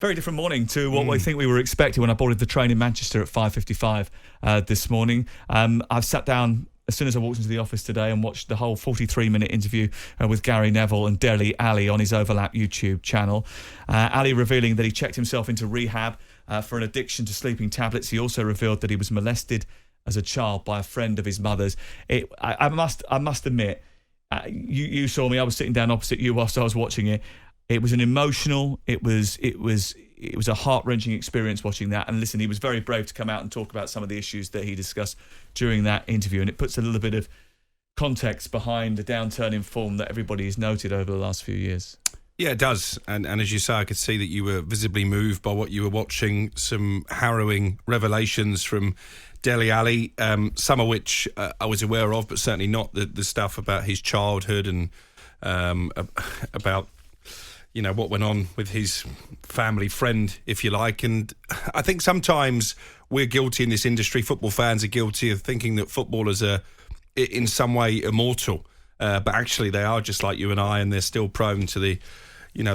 Very different morning to what I think we were expecting when I boarded the train in Manchester at 5:55 this morning. I've sat down as soon as I walked into the office today and watched the whole 43-minute interview with Gary Neville and Dele Alli on his Overlap YouTube channel. Ali revealing that he checked himself into rehab for an addiction to sleeping tablets. He also revealed that he was molested as a child by a friend of his mother's. I must admit, you saw me. I was sitting down opposite you whilst I was watching it. It was an emotional, it was a heart-wrenching experience watching that. And listen, he was very brave to come out and talk about some of the issues that he discussed during that interview. And it puts a little bit of context behind the downturn in form that everybody has noted over the last few years. Yeah, it does. And as you say, I could see that you were visibly moved by what you were watching. Some harrowing revelations from Dele Alli, some of which I was aware of, but certainly not the stuff about his childhood and about what went on with his family friend, if you like. And I think sometimes we're guilty in this industry, football fans are guilty of thinking that footballers are in some way immortal. But actually they are just like you and I, and they're still prone to the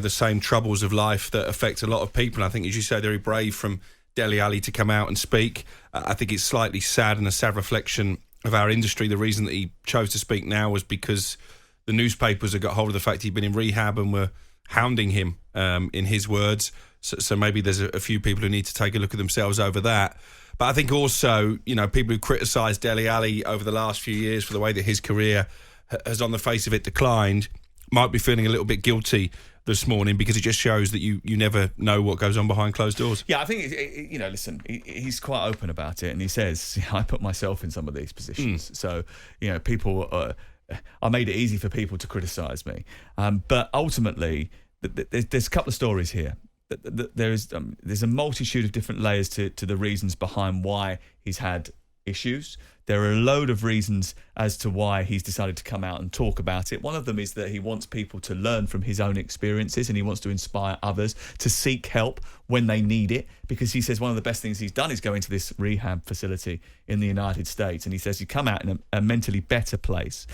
same troubles of life that affect a lot of people. And I think, as you say, very brave from Dele Alli to come out and speak. I think it's slightly sad and a sad reflection of our industry. The reason that he chose to speak now was because the newspapers have got hold of the fact he'd been in rehab and were hounding him, in his words. So maybe there's a few people who need to take a look at themselves over that. But I think also, people who criticised Dele Alli over the last few years for the way that his career has, on the face of it, declined, might be feeling a little bit guilty this morning, because it just shows that you never know what goes on behind closed doors. Yeah, I think, listen, he's quite open about it, and he says, I put myself in some of these positions. So, people... I made it easy for people to criticise me. But ultimately, there's a couple of stories here. There's a multitude of different layers to the reasons behind why he's had issues. There are a load of reasons as to why he's decided to come out and talk about it. One of them is that he wants people to learn from his own experiences, and he wants to inspire others to seek help when they need it, because he says one of the best things he's done is go into this rehab facility in the United States, and he says you come out in a mentally better place.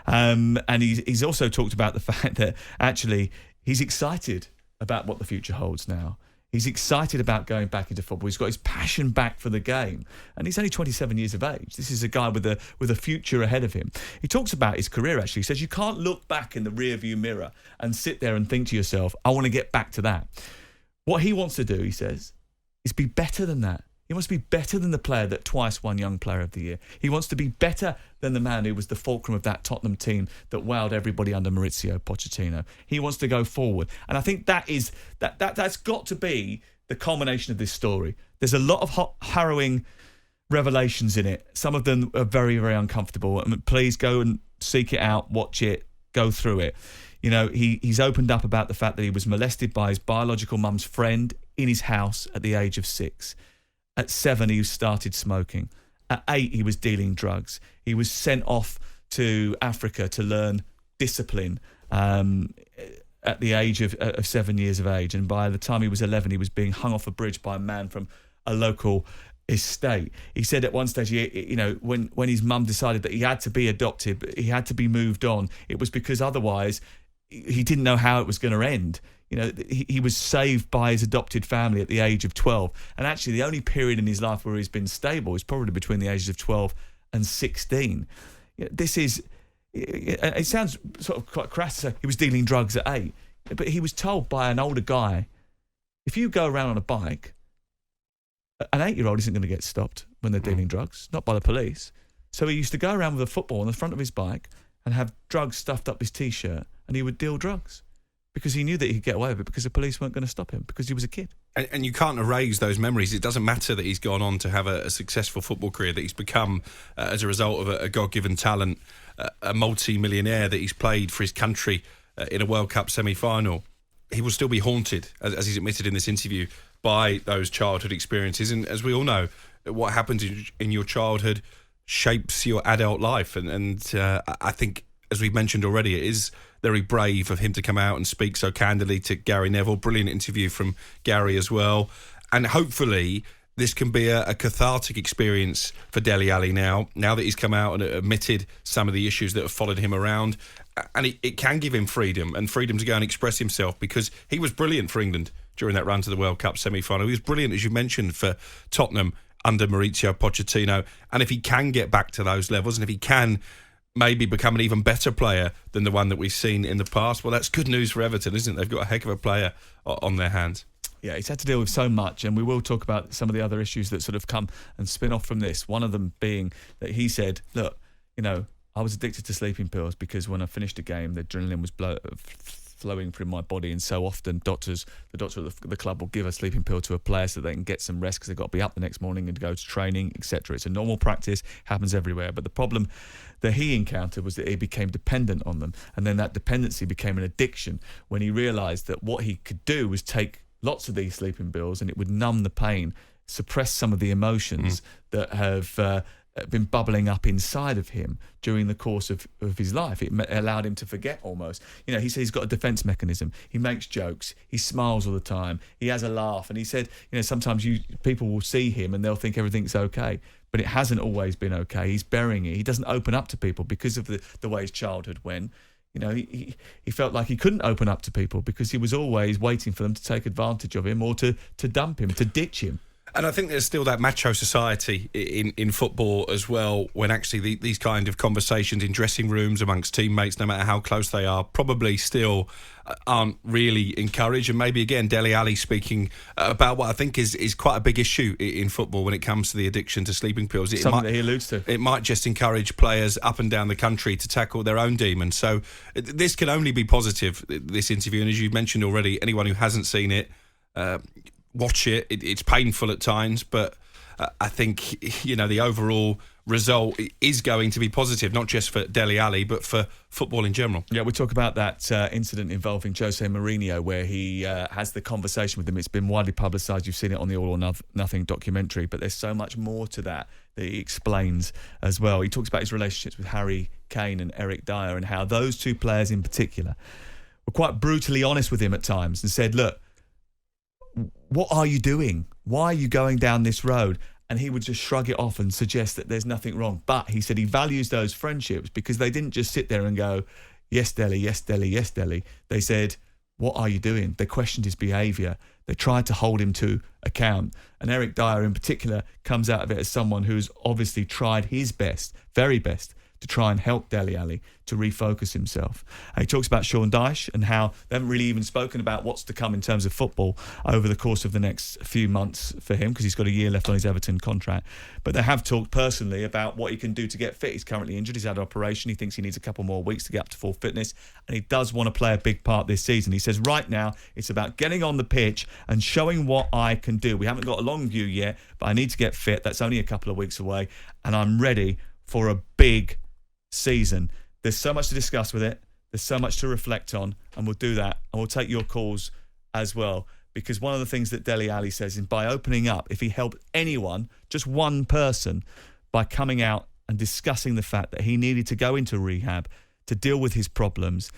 And he's also talked about the fact that actually he's excited about what the future holds now. He's excited about going back into football. He's got his passion back for the game. And he's only 27 years of age. This is a guy with a future ahead of him. He talks about his career, actually. He says you can't look back in the rearview mirror and sit there and think to yourself, I want to get back to that. What he wants to do, he says, is be better than that. He wants to be better than the player that twice won Young Player of the Year. He wants to be better than the man who was the fulcrum of that Tottenham team that wowed everybody under Maurizio Pochettino. He wants to go forward. And I think that's got to be the culmination of this story. There's a lot of harrowing revelations in it. Some of them are very, very uncomfortable. Please go and seek it out, watch it, go through it. He's opened up about the fact that he was molested by his biological mum's friend in his house at the age of 6. At 7, he started smoking. At 8, he was dealing drugs. He was sent off to Africa to learn discipline at the age of 7 years of age. And by the time he was 11, he was being hung off a bridge by a man from a local estate. He said at one stage, when his mum decided that he had to be adopted, he had to be moved on, it was because otherwise he didn't know how it was going to end. He was saved by his adopted family at the age of 12. And actually, the only period in his life where he's been stable is probably between the ages of 12 and 16. It sounds sort of quite crass to say he was dealing drugs at 8. But he was told by an older guy, if you go around on a bike, an 8-year-old isn't going to get stopped when they're dealing drugs, not by the police. So he used to go around with a football on the front of his bike and have drugs stuffed up his T-shirt, and he would deal drugs. Because he knew that he could get away with it because the police weren't going to stop him because he was a kid. And you can't erase those memories. It doesn't matter that he's gone on to have a successful football career, that he's become, as a result of a God-given talent, a multi-millionaire, that he's played for his country in a World Cup semi-final. He will still be haunted, as he's admitted in this interview, by those childhood experiences. And as we all know, what happens in your childhood shapes your adult life. And I think, as we've mentioned already, it is very brave of him to come out and speak so candidly to Gary Neville. Brilliant interview from Gary as well. And hopefully this can be a cathartic experience for Dele Alli now that he's come out and admitted some of the issues that have followed him around. And it can give him freedom to go and express himself, because he was brilliant for England during that run to the World Cup semi-final. He was brilliant, as you mentioned, for Tottenham under Mauricio Pochettino. And if he can get back to those levels, and if he can maybe become an even better player than the one that we've seen in the past, well, that's good news for Everton, isn't it? They've got a heck of a player on their hands. Yeah, he's had to deal with so much, and we will talk about some of the other issues that sort of come and spin off from this. One of them being that he said, look, I was addicted to sleeping pills because when I finished a game, the adrenaline was flowing through my body, and so often the doctor at the club will give a sleeping pill to a player so they can get some rest because they've got to be up the next morning and go to training, etc. It's a normal practice, happens everywhere. But the problem that he encountered was that he became dependent on them, and then that dependency became an addiction when he realised that what he could do was take lots of these sleeping pills and it would numb the pain, suppress some of the emotions that have been bubbling up inside of him during the course of his life. It allowed him to forget almost. He said he's got a defence mechanism. He makes jokes. He smiles all the time. He has a laugh. And he said, sometimes people will see him and they'll think everything's okay. But it hasn't always been okay. He's burying it. He doesn't open up to people because of the way his childhood went. He felt like he couldn't open up to people because he was always waiting for them to take advantage of him or to dump him, to ditch him. And I think there's still that macho society in football as well, when actually these kind of conversations in dressing rooms amongst teammates, no matter how close they are, probably still aren't really encouraged. And maybe, again, Dele Alli speaking about what I think is quite a big issue in football when it comes to the addiction to sleeping pills. Something that he alludes to. It might just encourage players up and down the country to tackle their own demons. So this can only be positive, this interview. And as you've mentioned already, anyone who hasn't seen it, watch it. It's painful at times, but I think the overall result is going to be positive, not just for Dele Alli but for football in general. Yeah, we talk about that incident involving Jose Mourinho where he has the conversation with him. It's been widely publicised. You've seen it on the All or Nothing documentary, but there's so much more to that he explains as well. He talks about his relationships with Harry Kane and Eric Dyer and how those two players in particular were quite brutally honest with him at times and said, look, what are you doing? Why are you going down this road? And he would just shrug it off and suggest that there's nothing wrong. But he said he values those friendships because they didn't just sit there and go, yes, Dele, yes, Dele, yes, Dele. They said, what are you doing? They questioned his behaviour. They tried to hold him to account. And Eric Dyer in particular comes out of it as someone who's obviously tried his best, very best, to try and help Dele Alli to refocus himself. And he talks about Sean Dyche and how they haven't really even spoken about what's to come in terms of football over the course of the next few months for him because he's got a year left on his Everton contract. But they have talked personally about what he can do to get fit. He's currently injured. He's had an operation. He thinks he needs a couple more weeks to get up to full fitness. And he does want to play a big part this season. He says, right now, it's about getting on the pitch and showing what I can do. We haven't got a long view yet, but I need to get fit. That's only a couple of weeks away. And I'm ready for a big season. There's so much to discuss with it. There's so much to reflect on, and we'll do that. And we'll take your calls as well, because one of the things that Dele Alli says is by opening up, if he helped anyone, just one person, by coming out and discussing the fact that he needed to go into rehab to deal with his problems,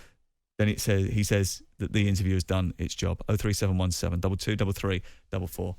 then he says that the interview has done its job. 03717 2233 44